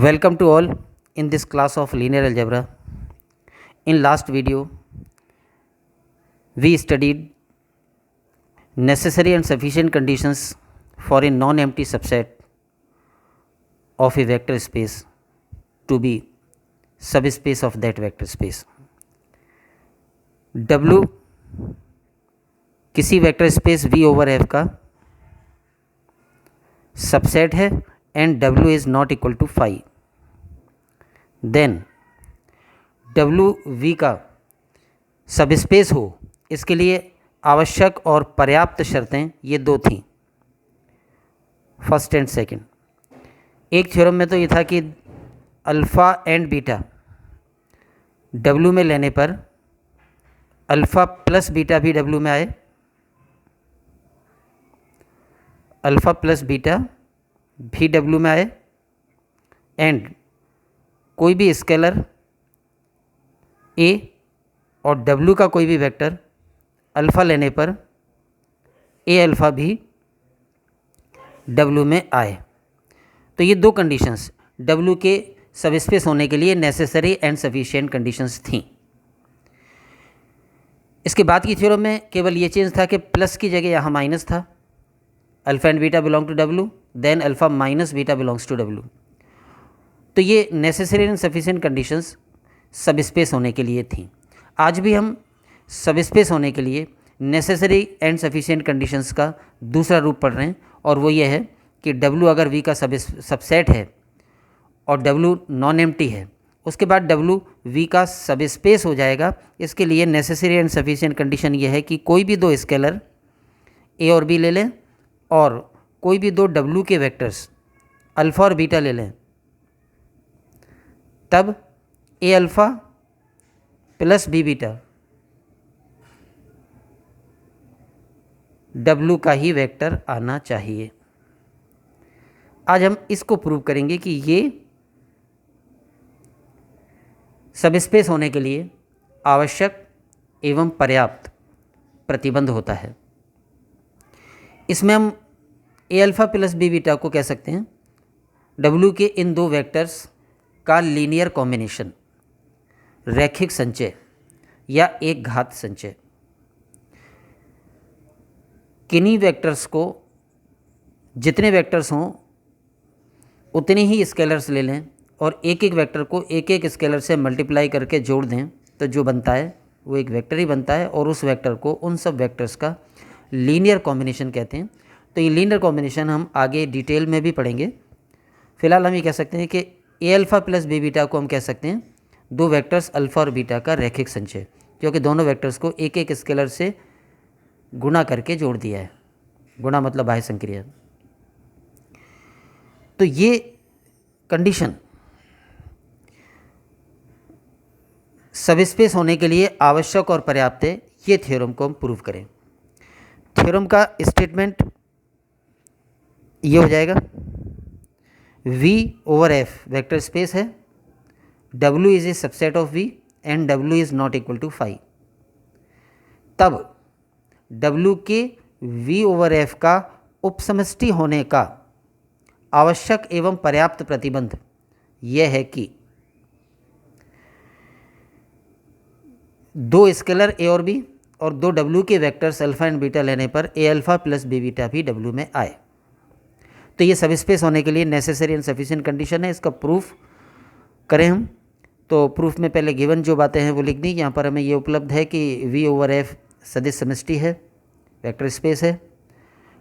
Welcome to all in this class of linear algebra. In last video, we studied necessary and sufficient conditions for a non-empty subset of a vector space to be subspace of that vector space. W किसी vector space V over F का subset है and W is not equal to phi, then W V का subspace हो, इसके लिए आवश्यक और पर्याप्त शर्तें ये दो थीं, फर्स्ट एंड सेकंड। एक थ्योरम में तो ये था कि अल्फ़ा एंड बीटा W में लेने पर अल्फ़ा प्लस बीटा भी W में आए, अल्फ़ा प्लस बीटा भी W में आए, एंड कोई भी स्केलर A और W का कोई भी वेक्टर अल्फ़ा लेने पर A अल्फ़ा भी W में आए। तो ये दो कंडीशंस W के सबस्पेस होने के लिए नेसेसरी एंड सफिशिएंट कंडीशंस थीं। इसके बाद की थ्योरम में केवल ये चेंज था कि प्लस की जगह यहाँ माइनस था, alpha and beta belong to W, then alpha minus beta belongs to W। तो ये necessary and sufficient conditions subspace होने के लिए थी। आज भी हम सबस्पेस होने के लिए नेसेसरी एंड सफिशिएंट कंडीशंस का दूसरा रूप पढ़ रहे हैं, और वो ये है कि W अगर V का सबसेट है और W नॉन एम्प्टी है, उसके बाद W V का सबस्पेस हो जाएगा। इसके लिए नेसेसरी एंड सफिशिएंट कंडीशन ये है कि कोई भी दो स्केलर A और B ले लें और कोई भी दो W के वेक्टर्स अल्फ़ा और बीटा ले लें, तब A alpha plus B beta W का ही वेक्टर आना चाहिए। आज हम इसको प्रूव करेंगे कि ये सबस्पेस होने के लिए आवश्यक एवं पर्याप्त प्रतिबंध होता है। इसमें हम A alpha plus B beta को कह सकते हैं W के इन दो वेक्टर्स का लीनियर कॉम्बिनेशन, रैखिक संचय या एक घात संचय। किन्हीं वेक्टर्स को जितने वेक्टर्स हों उतने ही स्केलर्स ले लें और एक एक वेक्टर को एक एक स्केलर से मल्टीप्लाई करके जोड़ दें, तो जो बनता है वो एक वेक्टर ही बनता है, और उस वेक्टर को उन सब वेक्टर्स का लीनियर कॉम्बिनेशन कहते हैं। तो ये लीनियर कॉम्बिनेशन हम आगे डिटेल में भी पढ़ेंगे। फिलहाल हम ये कह सकते हैं कि A alpha plus B beta को हम कह सकते हैं दो वेक्टर्स अल्फ़ा और बीटा का रैखिक संचय, क्योंकि दोनों वेक्टर्स को एक एक स्केलर से गुणा करके जोड़ दिया है। गुणा मतलब बाह्य संक्रिया। तो ये कंडीशन सबस्पेस होने के लिए आवश्यक और पर्याप्त है। ये थ्योरम को हम प्रूव करें। थ्योरम का स्टेटमेंट ये हो जाएगा, V over F vector space है, W is a subset of V and W is not equal to phi. तब W के V ओवर F का उपसमष्टि होने का आवश्यक एवं पर्याप्त प्रतिबंध यह है कि दो स्केलर A और B और दो W के वेक्टर्स अल्फ़ा एंड बीटा लेने पर A alpha plus B beta भी W में आए। तो ये सबस्पेस होने के लिए नेसेसरी एंड सफिशिएंट कंडीशन है। इसका प्रूफ करें हम, तो प्रूफ में पहले गिवन जो बातें हैं वो लिख दी। यहाँ पर हमें ये उपलब्ध है कि V ओवर F सदिश समष्टि है, वेक्टर स्पेस है,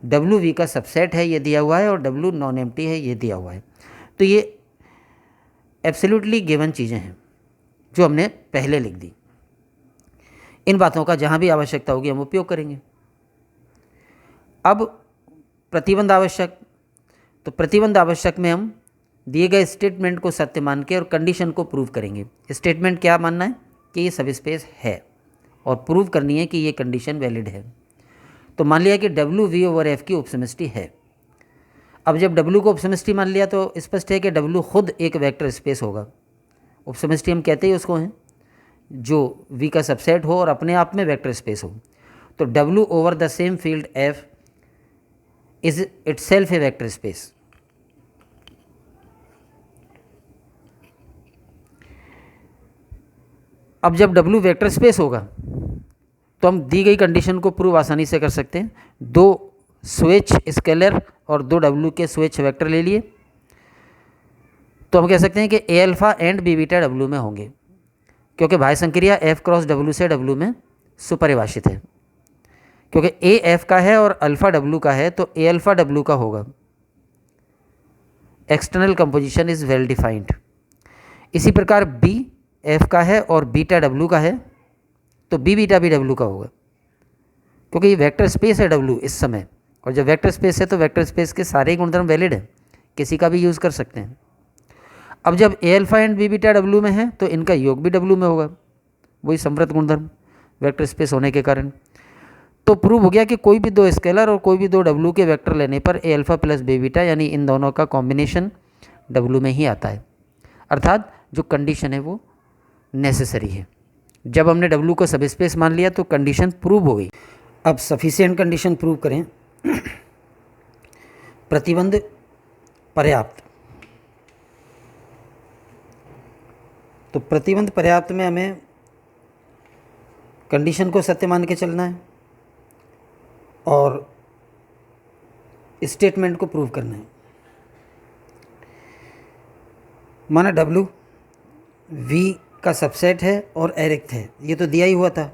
W V का सबसेट है ये दिया हुआ है, और W नॉन एम्प्टी है ये दिया हुआ है। तो ये एब्सोल्युटली गिवन चीज़ें हैं जो हमने पहले लिख दी। इन बातों का जहाँ भी आवश्यकता होगी हम उपयोग करेंगे। अब प्रतिबंध आवश्यक, तो प्रतिबंध आवश्यक में हम दिए गए स्टेटमेंट को सत्य मान के और कंडीशन को प्रूव करेंगे। स्टेटमेंट क्या मानना है कि ये सबस्पेस है, और प्रूव करनी है कि ये कंडीशन वैलिड है। तो मान लिया कि W V ओवर F की उपसमष्टि है। अब जब W को उपसमष्टि मान लिया तो स्पष्ट है कि W खुद एक वेक्टर स्पेस होगा। उपसमष्टि हम कहते ही उसको हैं जो V का सबसेट हो और अपने आप में वेक्टर स्पेस हो। तो W over the same field F is itself A vector space. अब जब W वेक्टर स्पेस होगा तो हम दी गई कंडीशन को प्रूव आसानी से कर सकते हैं। 2 स्वेच स्केलर और 2 W के स्वेच वेक्टर ले लिए तो हम कह सकते हैं कि A alpha and B beta W में होंगे, क्योंकि भाई संक्रिया F क्रॉस W से W में सुपरिभाषित है। क्योंकि ए एफ का है और अल्फ़ा W का है तो ए अल्फ़ा W का होगा। External composition is well defined. इसी प्रकार बी एफ का है और बीटा W का है तो बी बीटा भी W का होगा, क्योंकि ये वेक्टर स्पेस है W इस समय, और जब वेक्टर स्पेस है तो वेक्टर स्पेस के सारे ही गुणधर्म वैलिड हैं, किसी का भी यूज़ कर सकते हैं। अब जब A alpha and B beta W में है तो इनका योग भी W में होगा, वही समृद्ध गुणधर्म वेक्टर स्पेस होने के कारण। तो प्रूव हो गया कि कोई भी 2 स्केलर और कोई भी 2 W के वेक्टर लेने पर ए अल्फ़ा प्लस बी बीटा यानी इन दोनों का कॉम्बिनेशन W में ही आता है, अर्थात जो कंडीशन है वो नेसेसरी है। जब हमने W को सब स्पेस मान लिया तो कंडीशन प्रूव हो गई। अब सफिशिएंट कंडीशन प्रूव करें। प्रतिबंध पर्याप्त। तो प्रतिबंध पर्याप्त में हमें कंडीशन को सत्य मान के चलना है और स्टेटमेंट को प्रूव करना है। माना W V का सबसेट है और एरिक्त है, ये तो दिया ही हुआ था,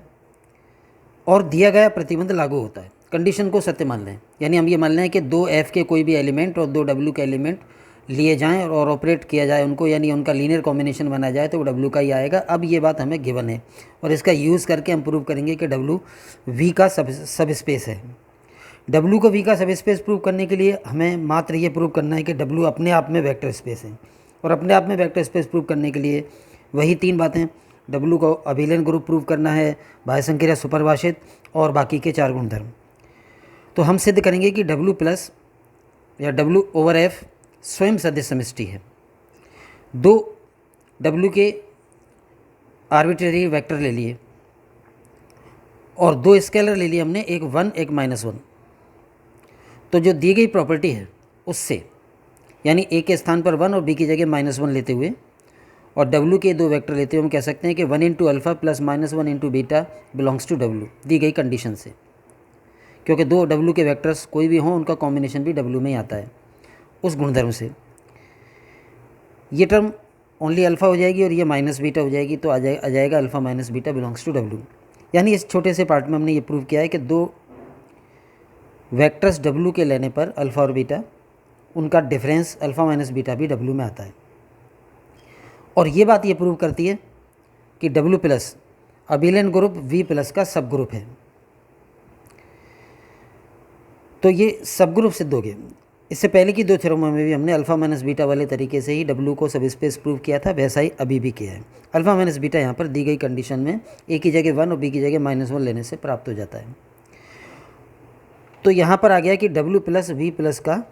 और दिया गया प्रतिबंध लागू होता है। कंडीशन को सत्य मान लें, यानी हम ये मान लें कि 2 F के कोई भी एलिमेंट और 2 W के एलिमेंट लिए जाएं और ऑपरेट किया जाए उनको, यानी उनका लीनियर कॉम्बिनेशन बनाया जाए तो वो W का ही आएगा। अब ये बात हमें गिवन है और इसका यूज़ करके हम प्रूव करेंगे कि W V का सब स्पेस है। W को V का सब स्पेस प्रूव करने के लिए हमें मात्र ये प्रूव करना है कि W अपने आप में वेक्टर स्पेस है, और अपने आप में वेक्टर स्पेस प्रूव करने के लिए वही 3 बातें, W को अभिलयन ग्रुप प्रूव करना है, बाह्य संक्रिया सुपरिभाषित और बाकी के 4 गुणधर्म। तो हम सिद्ध करेंगे कि W प्लस या W ओवर F स्वयं सदिश समष्टि है। 2 W के आर्बिट्रेरी वेक्टर ले लिए और 2 स्केलर ले लिए हमने, एक 1 एक -1। तो जो दी गई प्रॉपर्टी है उससे, यानी A के स्थान पर 1 और B की जगह -1 लेते हुए और W के 2 वेक्टर लेते हुए हम कह सकते हैं कि 1 into alpha plus -1 into beta belongs to W, दी गई कंडीशन से। क्योंकि 2 W के वेक्टर्स कोई भी हों उनका कॉम्बिनेशन भी W में ही आता है उस गुणधर्म से। ये टर्म ओनली अल्फ़ा हो जाएगी और ये माइनस बीटा हो जाएगी, तो आ जाएगा alpha minus beta belongs to W। यानी इस छोटे से पार्ट में हमने ये प्रूव किया है कि 2 वेक्टर्स W के लेने पर अल्फ़ा और बीटा, उनका डिफरेंस अल्फ़ा माइनस बीटा भी W में आता है। और ये बात ये प्रूव करती है कि W प्लस अभिलयन ग्रुप V प्लस का सब ग्रुप है। तो ये सब ग्रुप सिद्ध हो गए। इससे पहले की 2 थ्योरमों में भी हमने अल्फ़ा माइनस बीटा वाले तरीके से ही W को सब स्पेस प्रूव किया था, वैसा ही अभी भी किया है। अल्फ़ा माइनस बीटा यहाँ पर दी गई कंडीशन में A की जगह 1 और B की जगह -1 लेने से प्राप्त हो जाता है। तो यहाँ पर आ गया कि W प्लस V प्लस का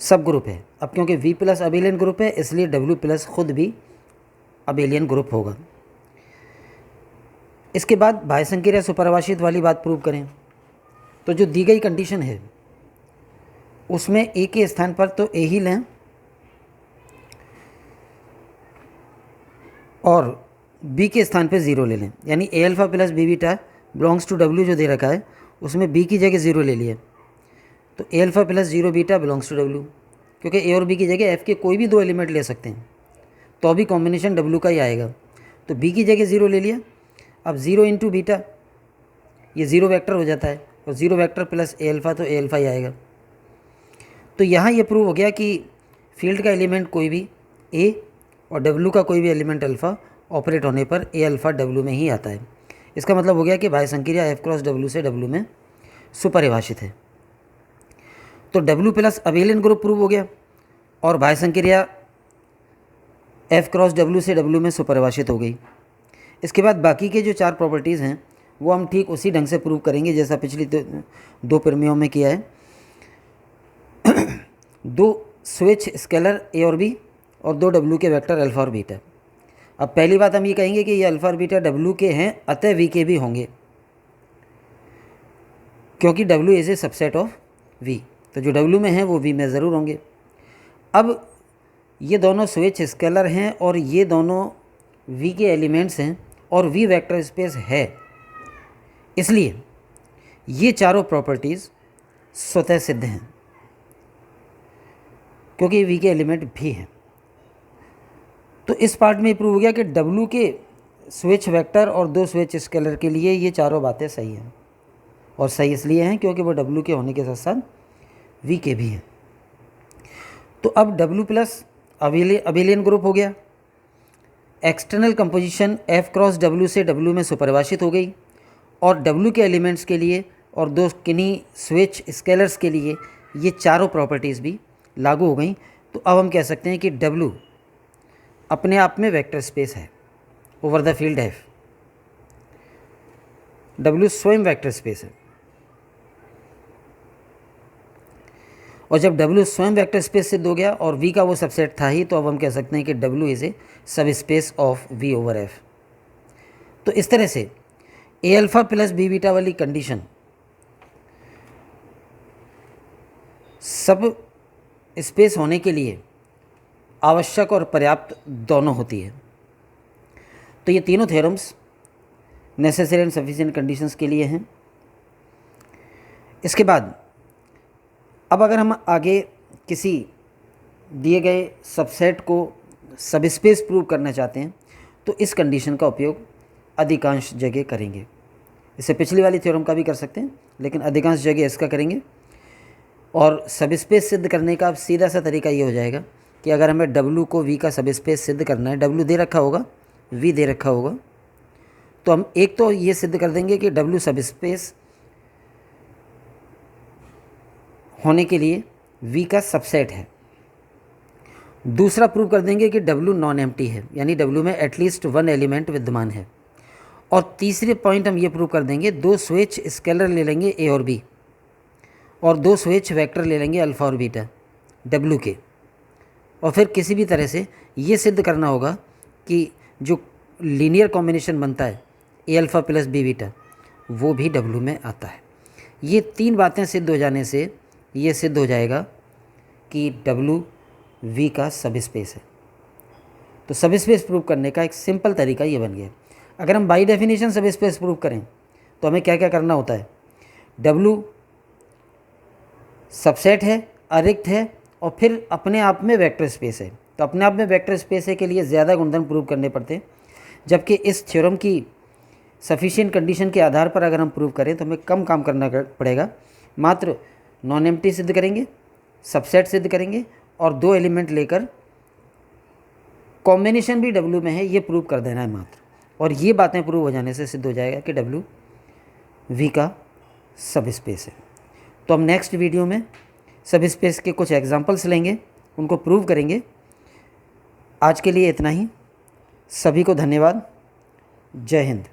सब ग्रुप है। अब क्योंकि V प्लस अभिलयन ग्रुप है इसलिए W प्लस खुद भी अभिलयन ग्रुप होगा। इसके बाद बाह्य संक्रिया सुपरिभाषित वाली बात प्रूव करें। तो जो दी गई कंडीशन है उसमें A के स्थान पर तो A ही लें और B के स्थान पे 0 ले लें, यानी A alpha plus B beta belongs to W जो दे रखा है उसमें B की जगह 0 ले लिए, तो A alpha plus 0 beta belongs to W। क्योंकि A और B की जगह F के कोई भी 2 एलिमेंट ले सकते हैं तो अभी कॉम्बिनेशन W का ही आएगा। तो B की जगह 0 ले लिया। अब 0 इंटू बीटा, ये 0 वेक्टर हो जाता है और 0 वेक्टर प्लस A अल्फ़ा, तो A अल्फ़ा ही आएगा। तो यहाँ ये प्रूव हो गया कि फील्ड का एलिमेंट कोई भी A और W का कोई भी एलिमेंट अल्फ़ा ऑपरेट होने पर A अल्फ़ा W में ही आता है। इसका मतलब हो गया कि बाह्य संक्रिया F क्रॉस W से W में सुपरिभाषित है। तो W प्लस अभिलयन ग्रुप प्रूव हो गया और बाह्य संक्रिया F क्रॉस W से W में सुपरिभाषित हो गई। इसके बाद बाकी के जो 4 प्रॉपर्टीज़ हैं वो हम ठीक उसी ढंग से प्रूव करेंगे जैसा पिछली 2 प्रमेयों में किया है। 2 स्विच स्केलर A और B और 2 W के वेक्टर अल्फ़ा और बीटा। अब पहली बात हम ये कहेंगे कि ये अल्फ़ा और बीटा W के हैं, अतः V के भी होंगे, क्योंकि W is a subset of V। तो जो W में है वो V में ज़रूर होंगे। अब ये दोनों स्विच स्केलर हैं और ये दोनों V के एलिमेंट्स हैं और V वेक्टर स्पेस है, इसलिए ये चारों प्रॉपर्टीज़ स्वतः सिद्ध हैं क्योंकि V के एलिमेंट भी हैं। तो इस पार्ट में प्रूव हो गया कि W के स्विच वेक्टर और 2 स्विच स्केलर के लिए ये चारों बातें सही हैं, और सही इसलिए हैं क्योंकि वो W के होने के साथ साथ V के भी हैं। तो अब W प्लस अबेलियन ग्रुप हो गया। External composition F cross W से W में सुपरिभाषित हो गई और W के एलिमेंट्स के लिए और 2 किन्हीं स्विच स्केलर्स के लिए ये चारों प्रॉपर्टीज़ भी लागू हो गई। तो अब हम कह सकते हैं कि W अपने आप में वेक्टर स्पेस है over the field F। W स्वयं वेक्टर स्पेस है, और जब W स्वयं वेक्टर स्पेस सिद्ध हो गया और V का वो सबसेट था ही, तो अब हम कह सकते हैं कि W इज़ ए सब space of V over F। तो इस तरह से A alpha plus B beta वाली कंडीशन सब स्पेस होने के लिए आवश्यक और पर्याप्त दोनों होती है। तो ये तीनों theorems necessary and sufficient conditions के लिए हैं। इसके बाद अब अगर हम आगे किसी दिए गए सबसेट को सब स्पेस प्रूव करना चाहते हैं तो इस कंडीशन का उपयोग अधिकांश जगह करेंगे। इसे पिछली वाली थ्योरम का भी कर सकते हैं, लेकिन अधिकांश जगह इसका करेंगे। और सब स्पेस सिद्ध करने का सीधा सा तरीका ये हो जाएगा कि अगर हमें W को V का सब स्पेस सिद्ध करना है, W दे रखा होगा, V दे रखा होगा, तो हम एक तो ये सिद्ध कर देंगे कि W सब स्पेस होने के लिए V का सबसेट है। दूसरा प्रूव कर देंगे कि W नॉन एम्प्टी है, यानी W में एटलीस्ट 1 एलिमेंट विद्यमान है। और तीसरे पॉइंट हम ये प्रूव कर देंगे 2 स्विच स्केलर ले लेंगे A और B, और 2 स्विच वेक्टर ले लेंगे अल्फ़ा और बीटा W के, और फिर किसी भी तरह से ये सिद्ध करना होगा कि जो लीनियर कॉम्बिनेशन बनता है A alpha plus B beta वो भी W में आता है। ये 3 बातें सिद्ध हो जाने से ये सिद्ध हो जाएगा कि W V का सब स्पेस है। तो सब स्पेस प्रूव करने का एक सिंपल तरीका ये बन गया। अगर हम बाई डेफिनेशन सब स्पेस प्रूव करें तो हमें क्या क्या करना होता है? W सबसेट है, अरिक्त है, और फिर अपने आप में वेक्टर स्पेस है। तो अपने आप में वेक्टर स्पेस है के लिए ज़्यादा गुणधर्म प्रूव करने पड़ते हैं, जबकि इस थ्योरम की सफिशिएंट कंडीशन के आधार पर अगर हम प्रूव करें तो हमें कम काम करना पड़ेगा। मात्र नॉन एम्प्टी सिद्ध करेंगे, सबसेट सिद्ध करेंगे, और 2 एलिमेंट लेकर कॉम्बिनेशन भी W में है ये प्रूव कर देना है मात्र। और ये बातें प्रूव हो जाने से सिद्ध हो जाएगा कि W V का सब स्पेस है। तो हम नेक्स्ट वीडियो में सब स्पेस के कुछ एग्जांपल्स लेंगे, उनको प्रूव करेंगे। आज के लिए इतना ही। सभी को धन्यवाद। जय हिंद।